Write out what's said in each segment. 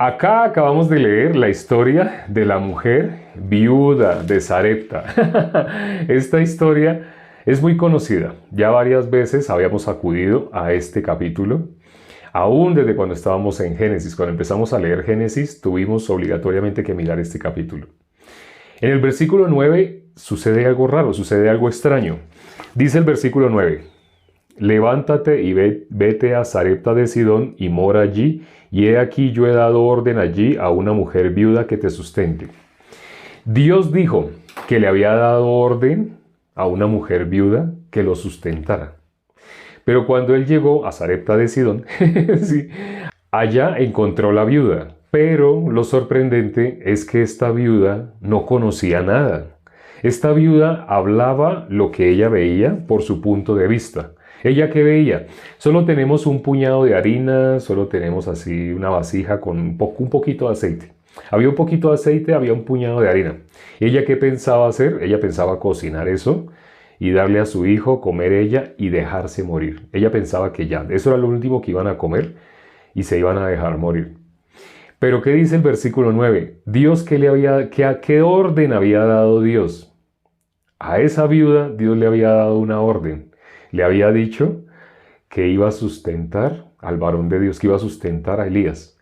Acá acabamos de leer la historia de la mujer viuda de Sarepta. Esta historia es muy conocida. Ya varias veces habíamos acudido a este capítulo. Aún desde cuando estábamos en Génesis, cuando empezamos a leer Génesis, tuvimos obligatoriamente que mirar este capítulo. En el versículo 9 sucede algo raro, sucede algo extraño. Dice el versículo 9: levántate y vete a Sarepta de Sidón y mora allí, y he aquí yo he dado orden allí a una mujer viuda que te sustente. Dios dijo que le había dado orden a una mujer viuda que lo sustentara. Pero cuando él llegó a Sarepta de Sidón, sí, allá encontró la viuda. Pero lo sorprendente es que esta viuda no conocía nada. Esta viuda hablaba lo que ella veía por su punto de vista. ¿Ella qué veía? Solo tenemos un puñado de harina, solo tenemos así una vasija con un poquito de aceite. Había un poquito de aceite, había un puñado de harina. ¿Ella qué pensaba hacer? Ella pensaba cocinar eso y darle a su hijo, comer ella y dejarse morir. Ella pensaba que ya, eso era lo último que iban a comer y se iban a dejar morir. Pero ¿qué dice el versículo 9? Dios, ¿qué orden había dado Dios? A esa viuda Dios le había dado una orden. Le había dicho que iba a sustentar al varón de Dios, que iba a sustentar a Elías.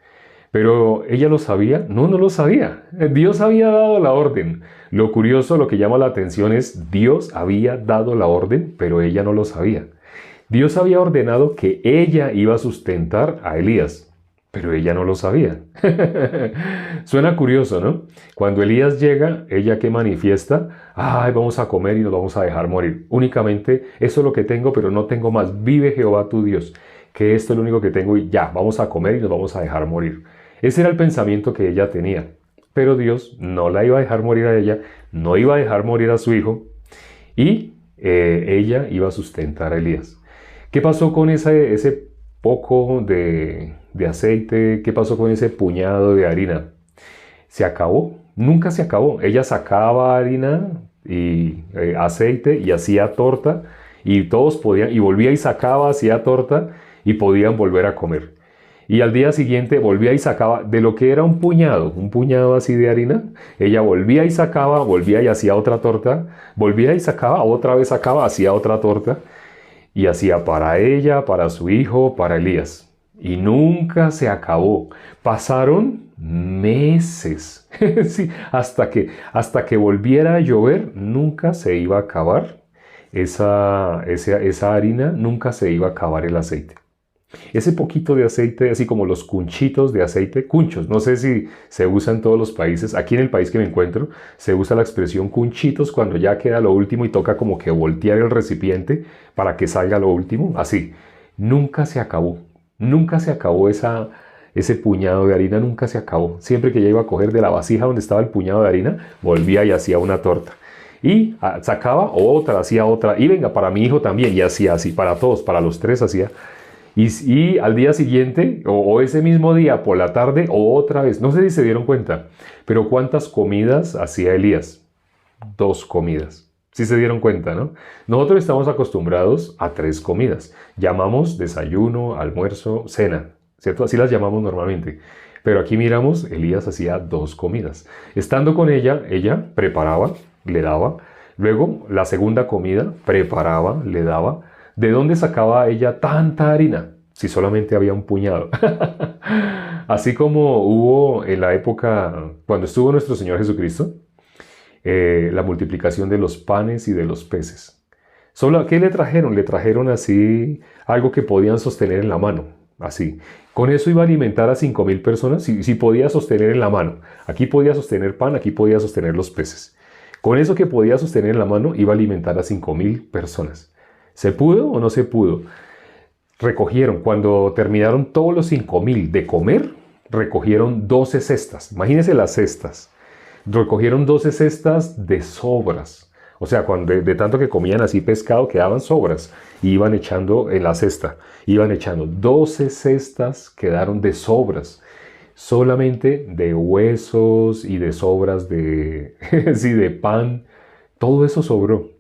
Pero ¿ella lo sabía? No, no lo sabía. Dios había dado la orden. Lo curioso, lo que llama la atención es Dios había dado la orden, pero ella no lo sabía. Dios había ordenado que ella iba a sustentar a Elías, pero ella no lo sabía. Suena curioso, ¿no? Cuando Elías llega, ella que manifiesta: ay, vamos a comer y nos vamos a dejar morir. Únicamente eso es lo que tengo, pero no tengo más. Vive Jehová tu Dios, que esto es lo único que tengo y ya, vamos a comer y nos vamos a dejar morir. Ese era el pensamiento que ella tenía. Pero Dios no la iba a dejar morir a ella, no iba a dejar morir a su hijo y ella iba a sustentar a Elías. ¿Qué pasó con ese poco de aceite? ¿Qué pasó con ese puñado de harina? ¿Se acabó? Nunca se acabó. Ella sacaba harina y aceite y hacía torta y todos podían, y volvía y sacaba, hacía torta y podían volver a comer. Y al día siguiente volvía y sacaba de lo que era un puñado así de harina. Ella volvía y sacaba, volvía y hacía otra torta, volvía y sacaba, otra vez sacaba, hacía otra torta. Y hacía para ella, para su hijo, para Elías. Y nunca se acabó. Pasaron meses. Sí, hasta que volviera a llover, nunca se iba a acabar esa harina, nunca se iba a acabar el aceite. Ese poquito de aceite, así como los cunchitos de aceite, cunchos, no sé si se usa en todos los países. Aquí en el país que me encuentro se usa la expresión cunchitos cuando ya queda lo último y toca como que voltear el recipiente para que salga lo último. Así, nunca se acabó ese puñado de harina, nunca se acabó. Siempre que ella iba a coger de la vasija donde estaba el puñado de harina, volvía y hacía una torta. Y sacaba otra, hacía otra, y venga, para mi hijo también, y hacía así, para todos, para los tres hacía. Y al día siguiente, o ese mismo día, por la tarde, o otra vez, no sé si se dieron cuenta, pero ¿cuántas comidas hacía Elías? 2 comidas. Sí se dieron cuenta, ¿no? Nosotros estamos acostumbrados a 3 comidas. Llamamos desayuno, almuerzo, cena, ¿cierto? Así las llamamos normalmente. Pero aquí miramos, Elías hacía 2 comidas. Estando con ella preparaba, le daba. Luego, la segunda comida, preparaba, le daba. ¿De dónde sacaba ella tanta harina? Si solamente había un puñado. Así como hubo en la época cuando estuvo nuestro Señor Jesucristo, la multiplicación de los panes y de los peces. ¿Qué le trajeron? Le trajeron así algo que podían sostener en la mano. Así. Con eso iba a alimentar a 5,000 personas. Si podía sostener en la mano. Aquí podía sostener pan, aquí podía sostener los peces. Con eso que podía sostener en la mano iba a alimentar a 5,000 personas. ¿Se pudo o no se pudo? Recogieron, cuando terminaron todos los 5,000 de comer, recogieron 12 cestas. Imagínense las cestas. Recogieron 12 cestas de sobras. O sea, de tanto que comían así pescado, quedaban sobras. Y iban echando en la cesta. Iban echando 12 cestas, quedaron de sobras. Solamente de huesos y de sobras sí, de pan. Todo eso sobró.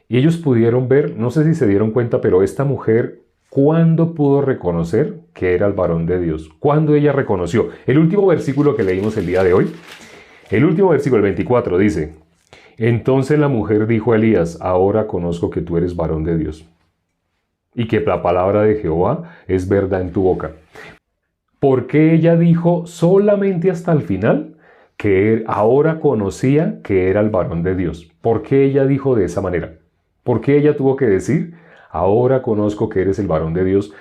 Y ellos pudieron ver, no sé si se dieron cuenta, pero esta mujer ¿Cuándo pudo reconocer que era el varón de Dios? ¿Cuándo ella reconoció? El último versículo que leímos el día de hoy, el último versículo, el 24, dice: entonces la mujer dijo a Elías: ahora conozco que tú eres varón de Dios y que la palabra de Jehová es verdad en tu boca. ¿Por qué ella dijo solamente hasta el final que ahora conocía que era el varón de Dios? ¿Por qué ella dijo de esa manera? ¿Por qué ella tuvo que decir: ahora conozco que eres el varón de Dios?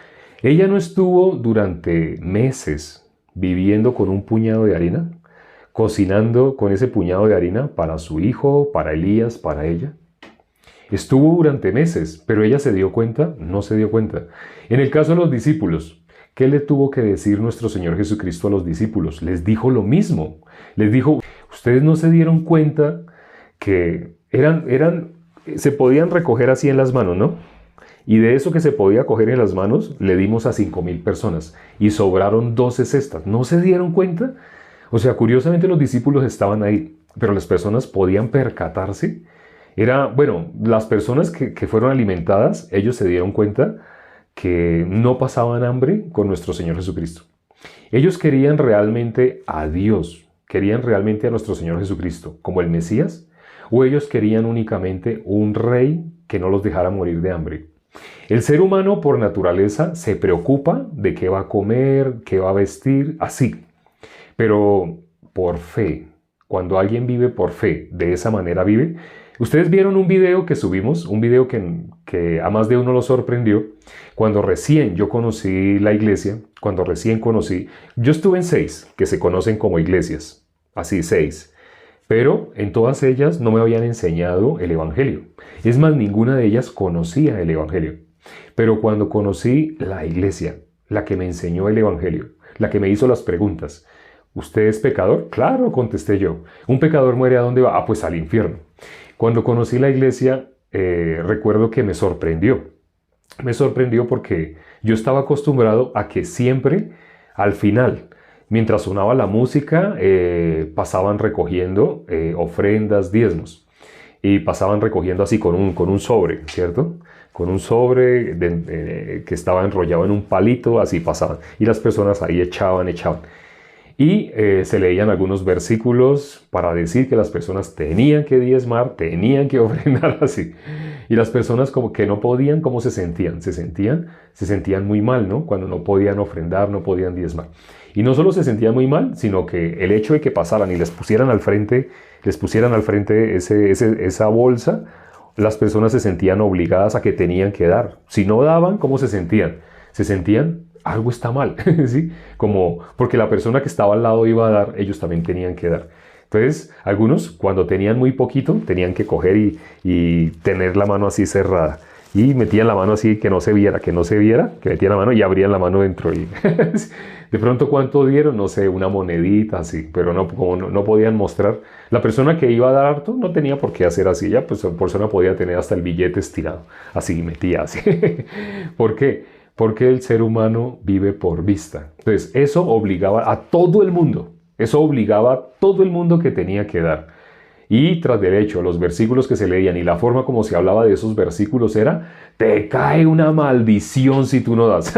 Ella no estuvo durante meses viviendo con un puñado de harina, cocinando con ese puñado de harina para su hijo, para Elías, para ella. Estuvo durante meses, pero ella se dio cuenta, no se dio cuenta. En el caso de los discípulos, ¿qué le tuvo que decir nuestro Señor Jesucristo a los discípulos? Les dijo lo mismo. Les dijo: ustedes no se dieron cuenta que se podían recoger así en las manos, ¿no? Y de eso que se podía coger en las manos, le dimos a 5,000 personas y sobraron 12 cestas. ¿No se dieron cuenta? O sea, curiosamente los discípulos estaban ahí, pero las personas podían percatarse. Las personas que fueron alimentadas, ellos se dieron cuenta que no pasaban hambre con nuestro Señor Jesucristo. Ellos querían realmente a Dios, querían realmente a nuestro Señor Jesucristo como el Mesías, o ellos querían únicamente un rey que no los dejara morir de hambre. El ser humano por naturaleza se preocupa de qué va a comer, qué va a vestir, así. Pero por fe, cuando alguien vive por fe, de esa manera vive. Ustedes vieron un video que subimos, un video que a más de uno lo sorprendió. Cuando recién yo conocí la iglesia, yo estuve en 6 que se conocen como iglesias, así 6. Pero en todas ellas no me habían enseñado el evangelio. Es más, ninguna de ellas conocía el evangelio. Pero cuando conocí la iglesia, la que me enseñó el evangelio, la que me hizo las preguntas: ¿usted es pecador? Claro, contesté yo. ¿Un pecador muere a dónde va? Ah, pues al infierno. Cuando conocí la iglesia, recuerdo que me sorprendió. Me sorprendió porque yo estaba acostumbrado a que siempre, al final, mientras sonaba la música, pasaban recogiendo ofrendas, diezmos. Y pasaban recogiendo así con un sobre, ¿cierto? Con un sobre que estaba enrollado en un palito, así pasaban. Y las personas ahí echaban. Y se leían algunos versículos para decir que las personas tenían que diezmar, tenían que ofrendar así. Y las personas como que no podían, ¿cómo se sentían? Se sentían muy mal, ¿no? Cuando no podían ofrendar, no podían diezmar. Y no solo se sentían muy mal, sino que el hecho de que pasaran y les pusieran al frente esa bolsa, las personas se sentían obligadas a que tenían que dar. Si no daban, ¿cómo se sentían? Se sentían: algo está mal, ¿sí? Como porque la persona que estaba al lado iba a dar, ellos también tenían que dar. Entonces, algunos, cuando tenían muy poquito, tenían que coger y tener la mano así cerrada. Y metían la mano así, que no se viera, que metían la mano y abrían la mano dentro. Y de pronto, ¿cuánto dieron? No sé, una monedita así, pero como no podían mostrar. La persona que iba a dar harto no tenía por qué hacer así, ya pues la persona podía tener hasta el billete estirado, así, metía así. ¿Por qué? Porque el ser humano vive por vista. Entonces, eso obligaba a todo el mundo que tenía que dar. Y tras del hecho, los versículos que se leían y la forma como se hablaba de esos versículos era: te cae una maldición si tú no das.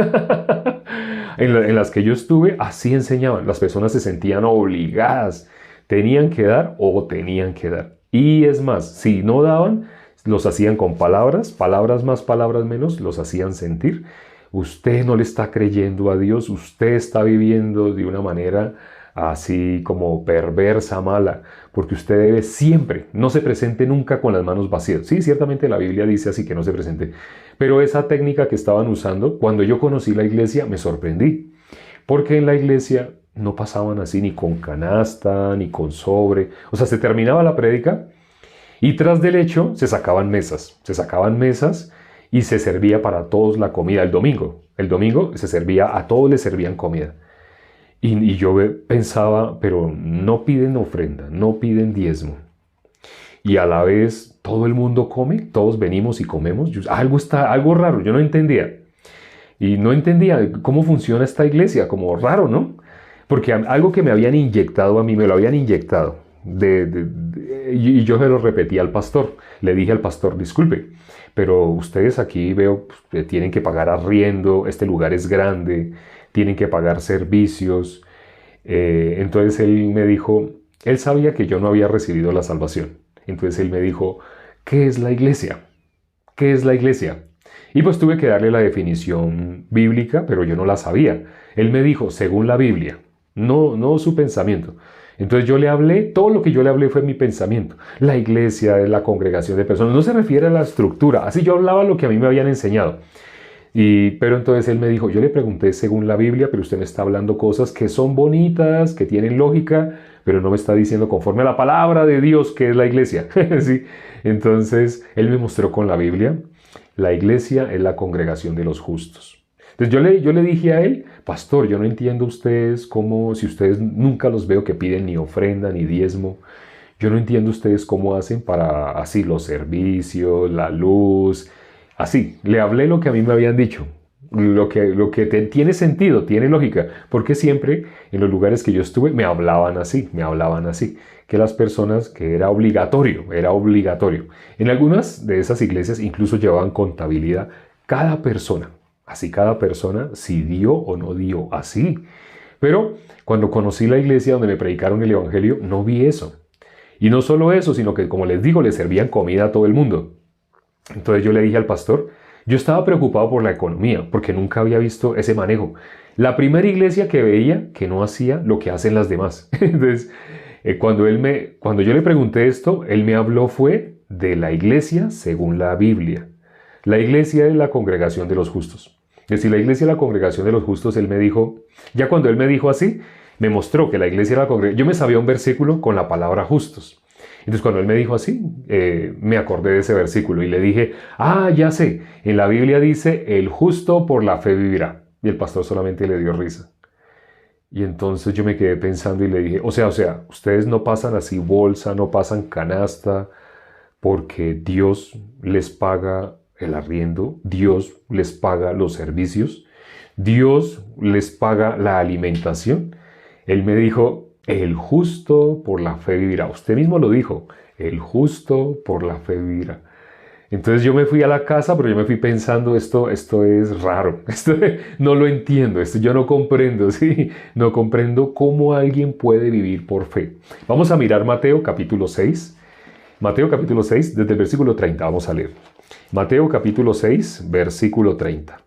En las que yo estuve, así enseñaban. Las personas se sentían obligadas. Tenían que dar o tenían que dar. Y es más, si no daban, los hacían con palabras más, palabras menos, los hacían sentir: usted no le está creyendo a Dios, usted está viviendo de una manera así como perversa, mala, porque usted debe siempre, no se presente nunca con las manos vacías. Sí, ciertamente la Biblia dice así, que no se presente, pero esa técnica que estaban usando, cuando yo conocí la iglesia, me sorprendí, porque en la iglesia no pasaban así ni con canasta, ni con sobre. O sea, se terminaba la prédica y tras del hecho se sacaban mesas y se servía para todos la comida el domingo. El domingo se servía, a todos les servían comida. Y yo pensaba, pero no piden ofrenda, no piden diezmo. Y a la vez todo el mundo come, todos venimos y comemos. Algo raro, yo no entendía. Y no entendía cómo funciona esta iglesia, como raro, ¿no? Porque algo que me habían inyectado a mí, me lo habían inyectado. y yo se lo repetí al pastor. Le dije al pastor, disculpe, pero ustedes aquí veo que tienen que pagar arriendo, este lugar es grande, tienen que pagar servicios. Entonces él me dijo, él sabía que yo no había recibido la salvación. Entonces él me dijo, ¿qué es la iglesia? ¿Qué es la iglesia? Y pues tuve que darle la definición bíblica, pero yo no la sabía. Él me dijo, según la Biblia, no su pensamiento. Entonces yo le hablé, todo lo que yo le hablé fue mi pensamiento. La iglesia es la congregación de personas, no se refiere a la estructura. Así yo hablaba lo que a mí me habían enseñado. Pero entonces él me dijo, yo le pregunté según la Biblia, pero usted me está hablando cosas que son bonitas, que tienen lógica, pero no me está diciendo conforme a la palabra de Dios que es la iglesia. ¿Sí? Entonces él me mostró con la Biblia, la iglesia es la congregación de los justos. Entonces yo le dije a él, pastor, yo no entiendo ustedes cómo, si ustedes nunca los veo que piden ni ofrenda ni diezmo, yo no entiendo ustedes cómo hacen para así los servicios, la luz. Así, le hablé lo que a mí me habían dicho, tiene sentido, tiene lógica, porque siempre en los lugares que yo estuve me hablaban así, que las personas, que era obligatorio. En algunas de esas iglesias incluso llevaban contabilidad, cada persona, si dio o no dio, así. Pero cuando conocí la iglesia donde me predicaron el evangelio, no vi eso. Y no solo eso, sino que, como les digo, le servían comida a todo el mundo. Entonces yo le dije al pastor, yo estaba preocupado por la economía, porque nunca había visto ese manejo. La primera iglesia que veía que no hacía lo que hacen las demás. Entonces, cuando yo le pregunté esto, él me habló fue de la iglesia según la Biblia. La iglesia es la congregación de los justos. Es decir, la iglesia es la congregación de los justos, él me dijo, ya cuando él me dijo así, me mostró que la iglesia era la congregación. Yo me sabía un versículo con la palabra justos. Entonces cuando él me dijo así, me acordé de ese versículo y le dije, ya sé, en la Biblia dice, el justo por la fe vivirá. Y el pastor solamente le dio risa. Y entonces yo me quedé pensando y le dije, o sea, ustedes no pasan así bolsa, no pasan canasta, porque Dios les paga el arriendo, Dios les paga los servicios, Dios les paga la alimentación. Él me dijo, el justo por la fe vivirá. Usted mismo lo dijo, el justo por la fe vivirá. Entonces yo me fui a la casa, pero yo me fui pensando, esto es raro, esto no lo entiendo, esto yo no comprendo, ¿sí? No comprendo cómo alguien puede vivir por fe. Vamos a mirar Mateo capítulo 6. Mateo capítulo 6, desde el versículo 30, vamos a leer. Mateo capítulo 6, versículo 30.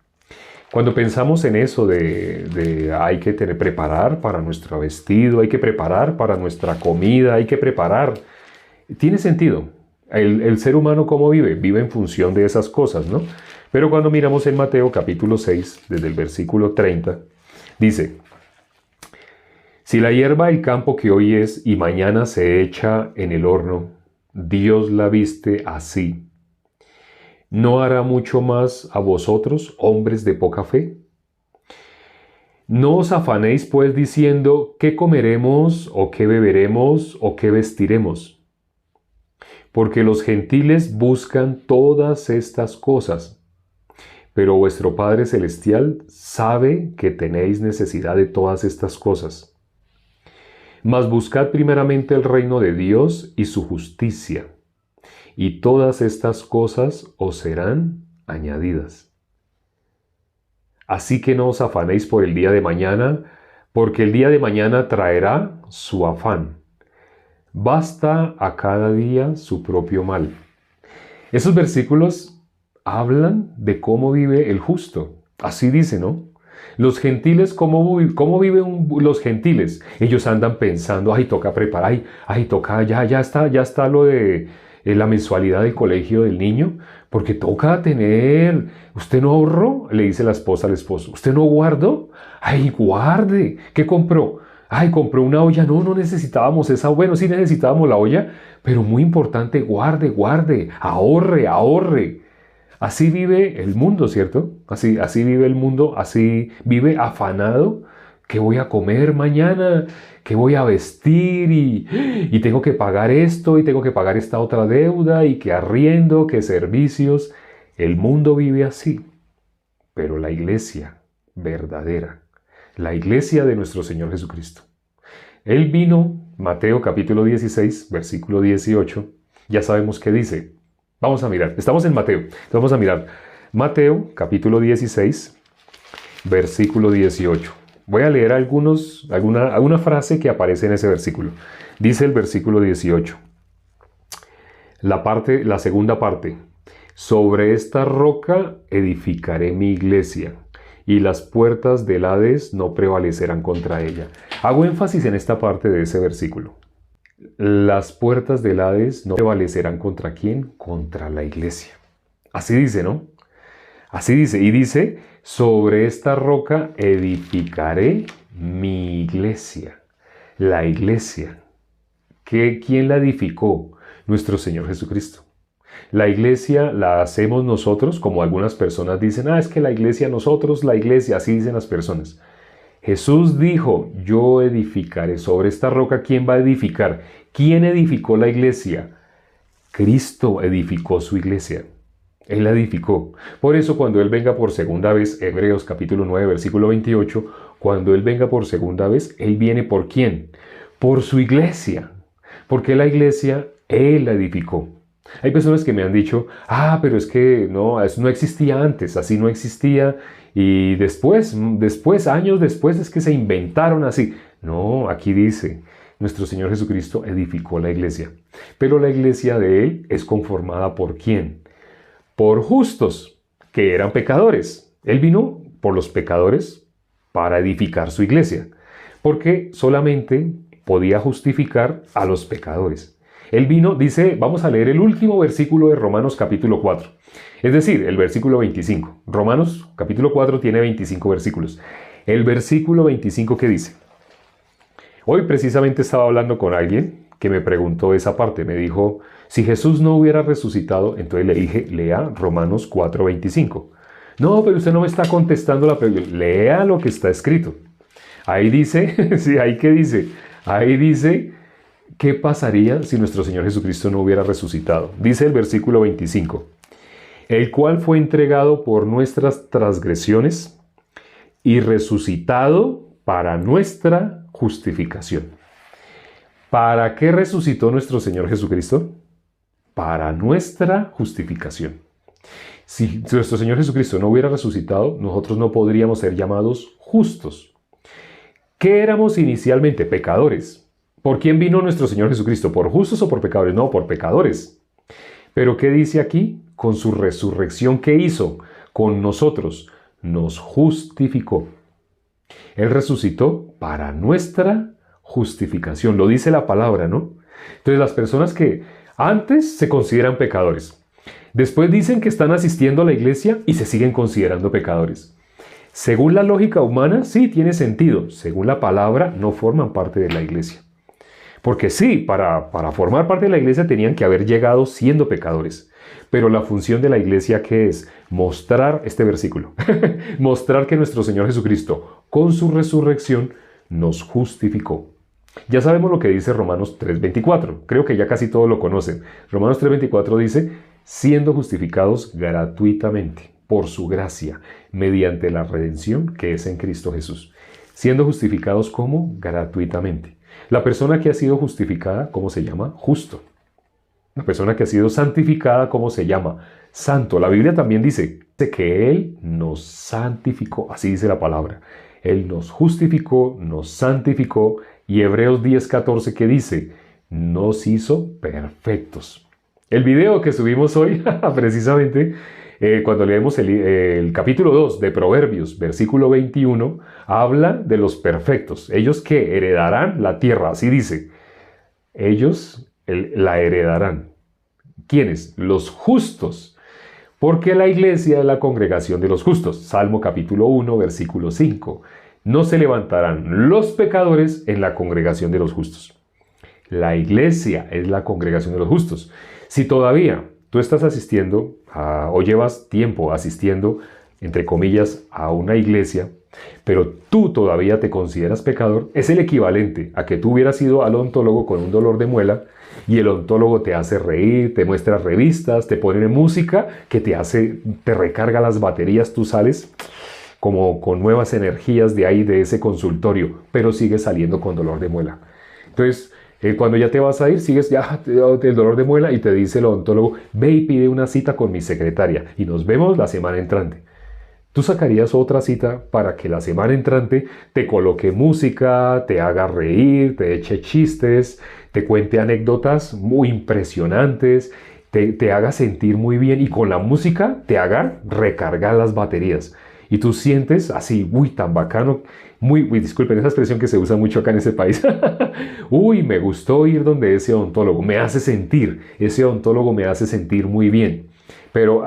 Cuando pensamos en eso hay que preparar para nuestro vestido, hay que preparar para nuestra comida, hay que preparar, tiene sentido. El ser humano, ¿cómo vive? Vive en función de esas cosas, ¿no? Pero cuando miramos en Mateo capítulo 6, desde el versículo 30, dice, si la hierba del campo que hoy es y mañana se echa en el horno, Dios la viste así, ¿no hará mucho más a vosotros, hombres de poca fe? No os afanéis pues diciendo, ¿qué comeremos, o qué beberemos, o qué vestiremos? Porque los gentiles buscan todas estas cosas, pero vuestro Padre Celestial sabe que tenéis necesidad de todas estas cosas. Mas buscad primeramente el reino de Dios y su justicia, y todas estas cosas os serán añadidas. Así que no os afanéis por el día de mañana, porque el día de mañana traerá su afán. Basta a cada día su propio mal. Esos versículos hablan de cómo vive el justo. Así dice, ¿no? Los gentiles, ¿cómo viven los gentiles? Ellos andan pensando, toca preparar, toca, ya está lo de la mensualidad del colegio del niño, porque toca tener, ¿usted no ahorró? Le dice la esposa al esposo, ¿usted no guardó? Guarde. ¿Qué compró? Compró una olla. No necesitábamos esa. Bueno, sí necesitábamos la olla, pero muy importante, guarde, ahorre. Así vive el mundo, ¿cierto? Así vive el mundo, así vive afanado. ¿Qué voy a comer mañana? ¿Qué voy a vestir? Y tengo que pagar esto, y tengo que pagar esta otra deuda, y que arriendo, que servicios. El mundo vive así. Pero la iglesia verdadera, la iglesia de nuestro Señor Jesucristo, Él vino Mateo capítulo 16, versículo 18, ya sabemos qué dice. Vamos a mirar, estamos en Mateo, vamos a mirar Mateo capítulo 16, versículo 18. Voy a leer alguna frase que aparece en ese versículo. Dice el versículo 18, la segunda parte. Sobre esta roca edificaré mi iglesia, y las puertas del Hades no prevalecerán contra ella. Hago énfasis en esta parte de ese versículo. Las puertas del Hades no prevalecerán contra ¿quién? Contra la iglesia. Así dice, ¿no? Así dice, y dice, sobre esta roca edificaré mi iglesia. La iglesia. ¿Quién la edificó? Nuestro Señor Jesucristo. La iglesia la hacemos nosotros, como algunas personas dicen, es que la iglesia, nosotros, la iglesia, así dicen las personas. Jesús dijo, yo edificaré sobre esta roca. ¿Quién va a edificar? ¿Quién edificó la iglesia? Cristo edificó su iglesia. Él la edificó. Por eso cuando Él venga por segunda vez, Hebreos capítulo 9, versículo 28, cuando Él venga por segunda vez, Él viene ¿por quién? Por su iglesia. Porque la iglesia, Él la edificó. Hay personas que me han dicho, pero es que no, eso no existía antes, así no existía. Y después, años después, es que se inventaron así. No, aquí dice, nuestro Señor Jesucristo edificó la iglesia. Pero la iglesia de Él es conformada ¿por quién? Por justos, que eran pecadores. Él vino por los pecadores para edificar su iglesia, porque solamente podía justificar a los pecadores. Él vino, dice, vamos a leer el último versículo de Romanos capítulo 4, es decir, el versículo 25. Romanos capítulo 4 tiene 25 versículos. El versículo 25, ¿qué dice? Hoy precisamente estaba hablando con alguien que me preguntó esa parte, me dijo, si Jesús no hubiera resucitado, entonces le dije, lea Romanos 4:25. No, pero usted no me está contestando la pregunta. Lea lo que está escrito. Ahí dice, sí, ahí qué dice. Ahí dice, ¿qué pasaría si nuestro Señor Jesucristo no hubiera resucitado? Dice el versículo 25, el cual fue entregado por nuestras transgresiones y resucitado para nuestra justificación. ¿Para qué resucitó nuestro Señor Jesucristo? Para nuestra justificación. Si nuestro Señor Jesucristo no hubiera resucitado, nosotros no podríamos ser llamados justos. ¿Qué éramos inicialmente? Pecadores. ¿Por quién vino nuestro Señor Jesucristo? ¿Por justos o por pecadores? No, por pecadores. Pero ¿qué dice aquí? Con su resurrección, ¿qué hizo? Con nosotros nos justificó. Él resucitó para nuestra justificación. Lo dice la palabra, ¿no? Entonces las personas que antes se consideran pecadores, después dicen que están asistiendo a la iglesia y se siguen considerando pecadores. Según la lógica humana, sí tiene sentido. Según la palabra, no forman parte de la iglesia. Porque sí, para formar parte de la iglesia tenían que haber llegado siendo pecadores. Pero la función de la iglesia, ¿qué es? Mostrar este versículo. Mostrar que nuestro Señor Jesucristo, con su resurrección, nos justificó. Ya sabemos lo que dice Romanos 3:24. Creo que ya casi todos lo conocen. Romanos 3:24 dice, siendo justificados gratuitamente, por su gracia, mediante la redención que es en Cristo Jesús. Siendo justificados ¿cómo? Gratuitamente. La persona que ha sido justificada, ¿cómo se llama? Justo. La persona que ha sido santificada, ¿cómo se llama? Santo. La Biblia también dice que Él nos santificó. Así dice la palabra. Él nos justificó, nos santificó. Y Hebreos 10:14 que dice, nos hizo perfectos. El video que subimos hoy, precisamente, cuando leemos el capítulo 2 de Proverbios, versículo 21, habla de los perfectos. Ellos que heredarán la tierra, así dice. Ellos la heredarán. ¿Quiénes? Los justos. Porque la iglesia es la congregación de los justos. Salmo capítulo 1, versículo 5. No se levantarán los pecadores en la congregación de los justos. La iglesia es la congregación de los justos. Si todavía tú estás asistiendo o llevas tiempo asistiendo, entre comillas, a una iglesia, pero tú todavía te consideras pecador, es el equivalente a que tú hubieras ido al odontólogo con un dolor de muela y el odontólogo te hace reír, te muestra revistas, te pone música que te recarga las baterías, tú sales como con nuevas energías de ahí, de ese consultorio, pero sigues saliendo con dolor de muela. Entonces, Cuando ya te vas a ir, sigues ya el dolor de muela y te dice el odontólogo, ve y pide una cita con mi secretaria y nos vemos la semana entrante. ¿Tú sacarías otra cita para que la semana entrante te coloque música, te haga reír, te eche chistes, te cuente anécdotas muy impresionantes, te haga sentir muy bien y con la música te haga recargar las baterías? Y tú sientes así, uy, tan bacano, disculpen esa expresión que se usa mucho acá en ese país. Uy, me gustó ir donde ese odontólogo, ese odontólogo me hace sentir muy bien. Pero,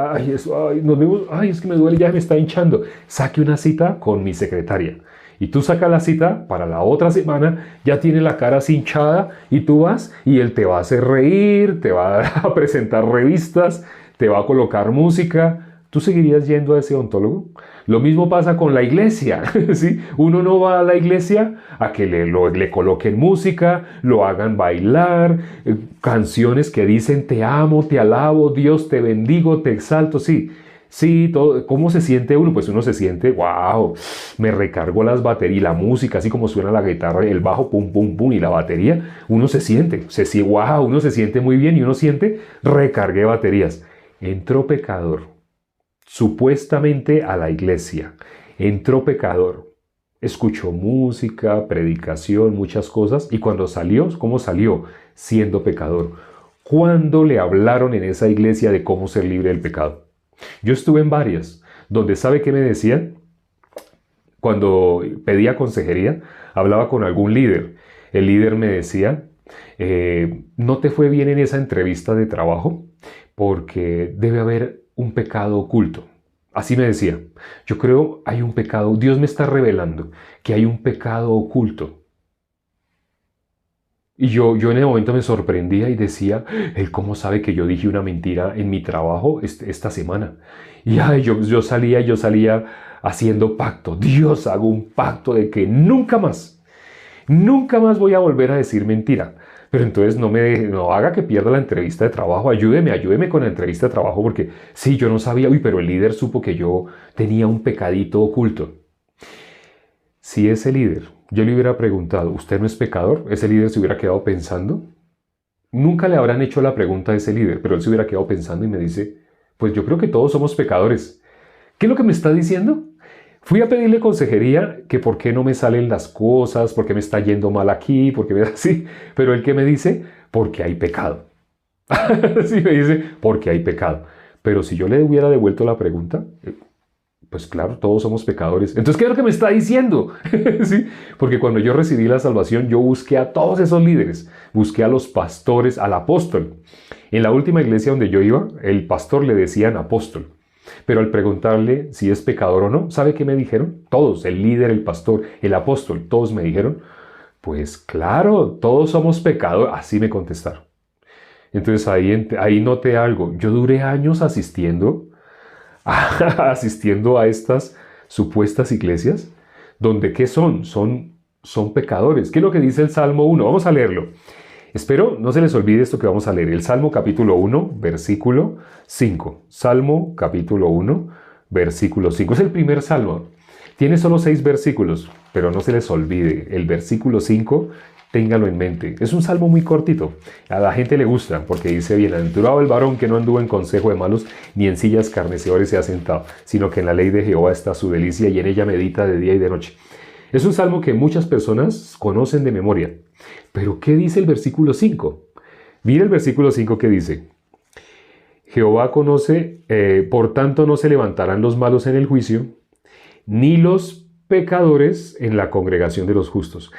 nos vemos, es que me duele, ya me está hinchando. Saque una cita con mi secretaria. Y tú sacas la cita para la otra semana, ya tiene la cara así hinchada y tú vas y él te va a hacer reír, te va a presentar revistas, te va a colocar música. ¿Tú seguirías yendo a ese odontólogo? Lo mismo pasa con la iglesia, ¿sí? Uno no va a la iglesia a que le coloquen música, lo hagan bailar, canciones que dicen te amo, te alabo, Dios te bendigo, te exalto, sí. Sí, todo, ¿cómo se siente uno? Pues uno se siente, wow, me recargo las baterías, la música, así como suena la guitarra, el bajo, pum, pum, pum, y la batería, uno se siente, wow, uno se siente muy bien y uno siente, recargué baterías. Entró pecador supuestamente a la iglesia. Entró pecador, escuchó música, predicación, muchas cosas, y cuando salió, ¿cómo salió? Siendo pecador. ¿Cuándo le hablaron en esa iglesia de cómo ser libre del pecado? Yo estuve en varias, donde ¿sabe qué me decían? Cuando pedía consejería, hablaba con algún líder. El líder me decía, no te fue bien en esa entrevista de trabajo porque debe haber un pecado oculto. Así me decía. Yo creo hay un pecado. Dios me está revelando que hay un pecado oculto. Y yo en el momento me sorprendía y decía, ¿él cómo sabe que yo dije una mentira en mi trabajo esta semana? Y yo salía haciendo pacto. Dios, hago un pacto de que nunca más voy a volver a decir mentira. Pero entonces no haga que pierda la entrevista de trabajo. Ayúdeme con la entrevista de trabajo porque sí, yo no sabía, pero el líder supo que yo tenía un pecadito oculto. Si ese líder, yo le hubiera preguntado, ¿usted no es pecador? Ese líder se hubiera quedado pensando. Nunca le habrán hecho la pregunta a ese líder, pero él se hubiera quedado pensando y me dice, pues yo creo que todos somos pecadores. ¿Qué es lo que me está diciendo? Fui a pedirle consejería que por qué no me salen las cosas, por qué me está yendo mal aquí, por qué me da así. Pero él que me dice, porque hay pecado. Sí, me dice, porque hay pecado. Pero si yo le hubiera devuelto la pregunta, pues claro, todos somos pecadores. Entonces, ¿qué es lo que me está diciendo? ¿Sí? Porque cuando yo recibí la salvación, yo busqué a todos esos líderes. Busqué a los pastores, al apóstol. En la última iglesia donde yo iba, el pastor le decían apóstol. Pero al preguntarle si es pecador o no, ¿sabe qué me dijeron? Todos, el líder, el pastor, el apóstol, todos me dijeron, pues claro, todos somos pecadores. Así me contestaron. Entonces ahí noté algo. Yo duré años asistiendo a estas supuestas iglesias, donde ¿qué son? Son pecadores. ¿Qué es lo que dice el Salmo 1? Vamos a leerlo. Espero no se les olvide esto que vamos a leer. El Salmo capítulo 1, versículo 5. Salmo capítulo 1, versículo 5. Es el primer salmo. Tiene solo 6 versículos, pero no se les olvide. El versículo 5, téngalo en mente. Es un salmo muy cortito. A la gente le gusta porque dice, bienaventurado el varón que no anduvo en consejo de malos, ni en sillas escarnecedores se ha sentado, sino que en la ley de Jehová está su delicia y en ella medita de día y de noche. Es un salmo que muchas personas conocen de memoria. Pero ¿qué dice el versículo 5? Mira el versículo 5 que dice, Jehová conoce, por tanto no se levantarán los malos en el juicio, ni los pecadores en la congregación de los justos.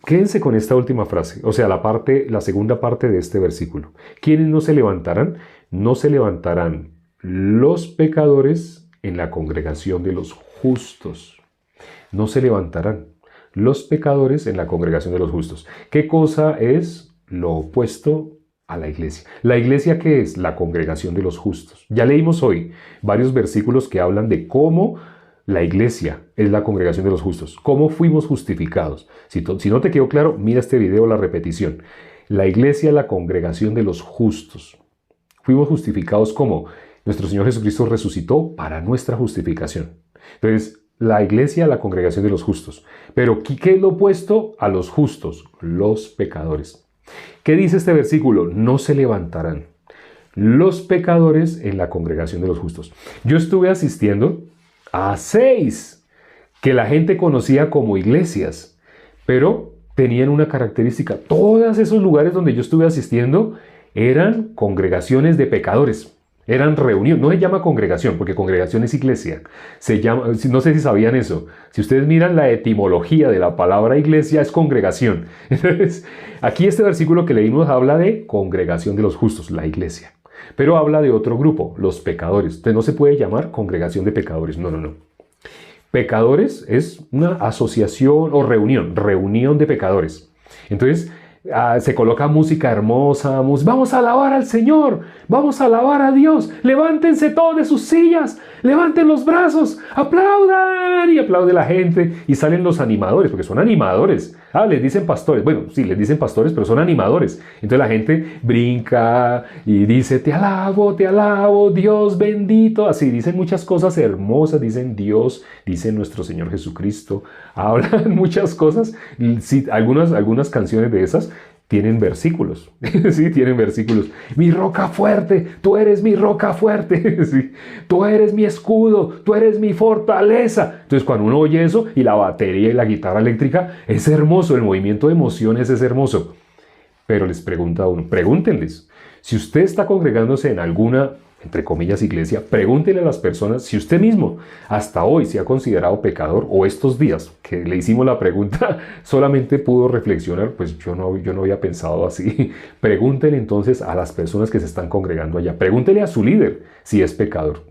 Quédense con esta última frase, o sea, la segunda parte de este versículo. ¿Quiénes no se levantarán? No se levantarán los pecadores en la congregación de los justos. No se levantarán los pecadores en la congregación de los justos. ¿Qué cosa es lo opuesto a la iglesia? ¿La iglesia qué es? La congregación de los justos. Ya leímos hoy varios versículos que hablan de cómo la iglesia es la congregación de los justos. ¿Cómo fuimos justificados? Si no te quedó claro, mira este video, la repetición. La iglesia es la congregación de los justos. Fuimos justificados como nuestro Señor Jesucristo resucitó para nuestra justificación. Entonces, la iglesia, la congregación de los justos. Pero ¿qué es lo opuesto a los justos? Los pecadores. ¿Qué dice este versículo? No se levantarán los pecadores en la congregación de los justos. Yo estuve asistiendo a 6 que la gente conocía como iglesias, pero tenían una característica. Todos esos lugares donde yo estuve asistiendo eran congregaciones de pecadores. Eran reuniones, no se llama congregación, porque congregación es iglesia. Se llama, no sé si sabían eso. Si ustedes miran la etimología de la palabra iglesia, es congregación. Entonces, aquí este versículo que leímos habla de congregación de los justos, la iglesia. Pero habla de otro grupo, los pecadores. Entonces no se puede llamar congregación de pecadores, no. Pecadores es una asociación o reunión de pecadores. Entonces, se coloca música hermosa, vamos a alabar al Señor, vamos a alabar a Dios, levántense todos de sus sillas, levanten los brazos, aplaudan, y aplaude la gente, y salen los animadores, porque son animadores. Les dicen pastores, bueno, sí, les dicen pastores, pero son animadores. Entonces la gente brinca y dice, te alabo, Dios bendito, así, dicen muchas cosas hermosas, dicen Dios, dicen nuestro Señor Jesucristo, hablan muchas cosas. Sí, algunas canciones de esas tienen versículos, sí, tienen versículos. Mi roca fuerte, tú eres mi roca fuerte, sí, tú eres mi escudo, tú eres mi fortaleza. Entonces cuando uno oye eso y la batería y la guitarra eléctrica, es hermoso, el movimiento de emociones es hermoso. Pero les pregunta a uno, pregúntenles, si usted está congregándose en alguna, entre comillas, iglesia, pregúntele a las personas si usted mismo hasta hoy se ha considerado pecador, o estos días que le hicimos la pregunta solamente pudo reflexionar, pues yo no había pensado así. Pregúntele entonces a las personas que se están congregando allá, pregúntele a su líder si es pecador.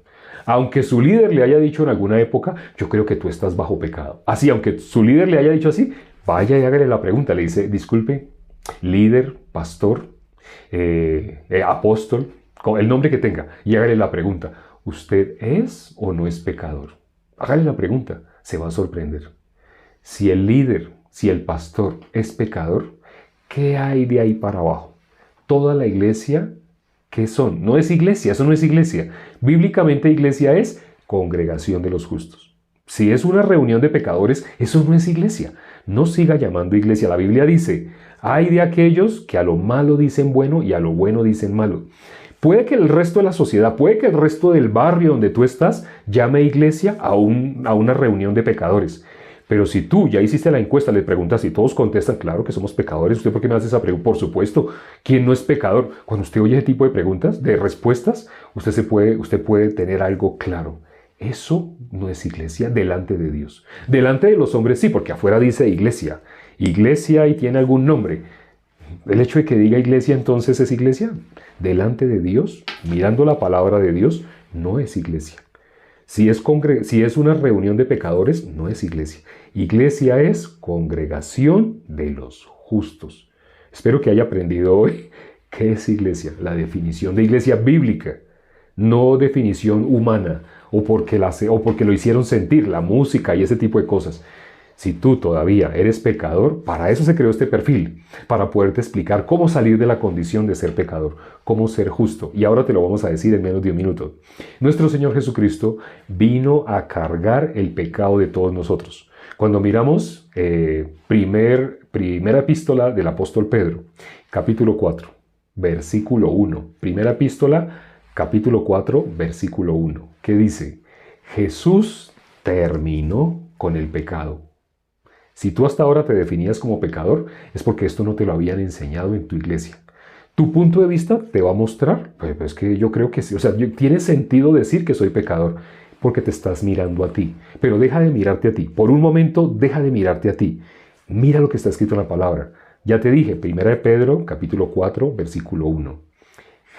Aunque su líder le haya dicho en alguna época, yo creo que tú estás bajo pecado. Así, aunque su líder le haya dicho así, vaya y hágale la pregunta, le dice, disculpe, líder, pastor, apóstol, el nombre que tenga, y hágale la pregunta, ¿usted es o no es pecador? Hágale la pregunta, se va a sorprender. Si el líder, si el pastor es pecador, ¿qué hay de ahí para abajo? Toda la iglesia, ¿qué son? No es iglesia, eso no es iglesia. Bíblicamente iglesia es congregación de los justos. Si es una reunión de pecadores, eso no es iglesia. No siga llamando iglesia. La Biblia dice, hay de aquellos que a lo malo dicen bueno y a lo bueno dicen malo. Puede que el resto de la sociedad, puede que el resto del barrio donde tú estás llame iglesia a una reunión de pecadores. Pero si tú ya hiciste la encuesta, le preguntas y todos contestan, claro que somos pecadores, ¿usted por qué me hace esa pregunta? Por supuesto, ¿quién no es pecador? Cuando usted oye ese tipo de preguntas, de respuestas, usted puede tener algo claro. Eso no es iglesia delante de Dios. Delante de los hombres sí, porque afuera dice iglesia. Iglesia y tiene algún nombre. El hecho de que diga iglesia entonces es iglesia. Delante de Dios, mirando la palabra de Dios, no es iglesia. Si es una reunión de pecadores, no es iglesia. Iglesia es congregación de los justos. Espero que haya aprendido hoy qué es iglesia, la definición de iglesia bíblica, no definición humana o porque lo hicieron sentir, la música y ese tipo de cosas. Si tú todavía eres pecador, para eso se creó este perfil, para poderte explicar cómo salir de la condición de ser pecador, cómo ser justo. Y ahora te lo vamos a decir en menos de un minuto. Nuestro Señor Jesucristo vino a cargar el pecado de todos nosotros. Cuando miramos primera epístola del apóstol Pedro, capítulo 4, versículo 1. Primera epístola, capítulo 4, versículo 1. ¿Qué dice? Jesús terminó con el pecado. Si tú hasta ahora te definías como pecador, es porque esto no te lo habían enseñado en tu iglesia. Tu punto de vista te va a mostrar, pues es que yo creo que sí, o sea, tiene sentido decir que soy pecador, porque te estás mirando a ti. Pero deja de mirarte a ti. Por un momento, deja de mirarte a ti. Mira lo que está escrito en la palabra. Ya te dije, 1 de Pedro, capítulo 4, versículo 1.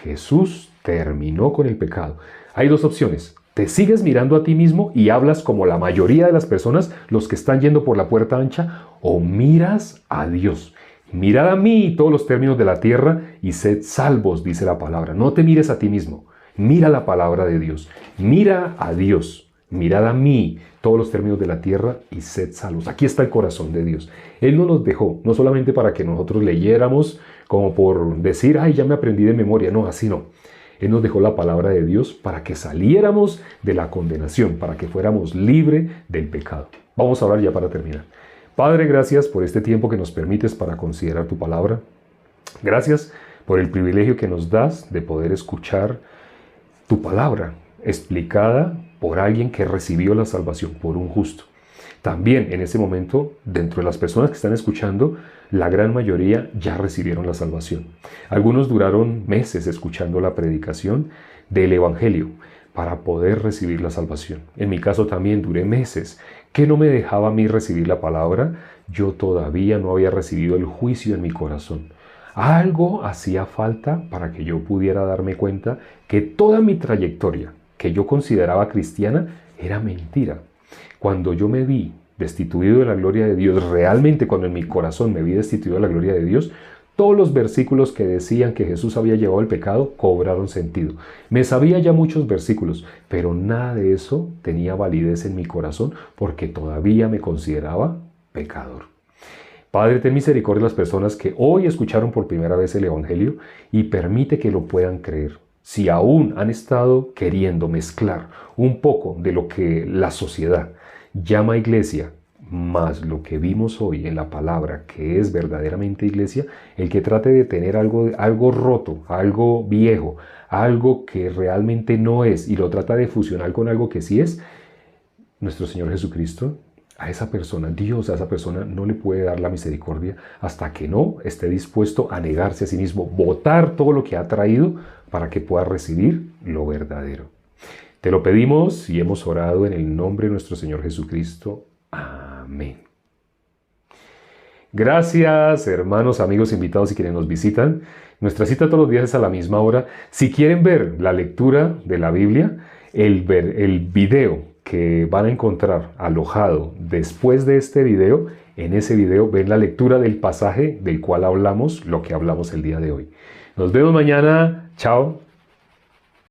Jesús terminó con el pecado. Hay dos opciones. Te sigues mirando a ti mismo y hablas como la mayoría de las personas, los que están yendo por la puerta ancha, o miras a Dios. Mirad a mí todos los términos de la tierra y sed salvos, dice la palabra. No te mires a ti mismo. Mira la palabra de Dios. Mira a Dios. Mirad a mí todos los términos de la tierra y sed salvos. Aquí está el corazón de Dios. Él nos los dejó, no solamente para que nosotros leyéramos como por decir, ay, ya me aprendí de memoria. No, así no. Él nos dejó la palabra de Dios para que saliéramos de la condenación, para que fuéramos libres del pecado. Vamos a orar ya para terminar. Padre, gracias por este tiempo que nos permites para considerar tu palabra. Gracias por el privilegio que nos das de poder escuchar tu palabra explicada por alguien que recibió la salvación, por un justo. También en ese momento, dentro de las personas que están escuchando, la gran mayoría ya recibieron la salvación. Algunos duraron meses escuchando la predicación del Evangelio para poder recibir la salvación. En mi caso también duré meses. ¿Qué no me dejaba a mí recibir la palabra? Yo todavía no había recibido el juicio en mi corazón. Algo hacía falta para que yo pudiera darme cuenta que toda mi trayectoria, que yo consideraba cristiana, era mentira. Cuando yo me vi destituido de la gloria de Dios, realmente cuando en mi corazón me vi destituido de la gloria de Dios, todos los versículos que decían que Jesús había llevado el pecado cobraron sentido. Me sabía ya muchos versículos, pero nada de eso tenía validez en mi corazón porque todavía me consideraba pecador. Padre, ten misericordia de las personas que hoy escucharon por primera vez el Evangelio y permite que lo puedan creer. Si aún han estado queriendo mezclar un poco de lo que la sociedad llama iglesia, más lo que vimos hoy en la palabra que es verdaderamente iglesia, el que trate de tener algo roto, algo viejo, algo que realmente no es y lo trata de fusionar con algo que sí es, nuestro Señor Jesucristo, a esa persona, Dios a esa persona no le puede dar la misericordia hasta que no esté dispuesto a negarse a sí mismo, botar todo lo que ha traído para que pueda recibir lo verdadero. Te lo pedimos y hemos orado en el nombre de nuestro Señor Jesucristo. Amén. Gracias, hermanos, amigos, invitados y quienes nos visitan. Nuestra cita todos los días es a la misma hora. Si quieren ver la lectura de la Biblia, el video que van a encontrar alojado después de este video, en ese video ven la lectura del pasaje del cual hablamos, lo que hablamos el día de hoy. Nos vemos mañana. Chao.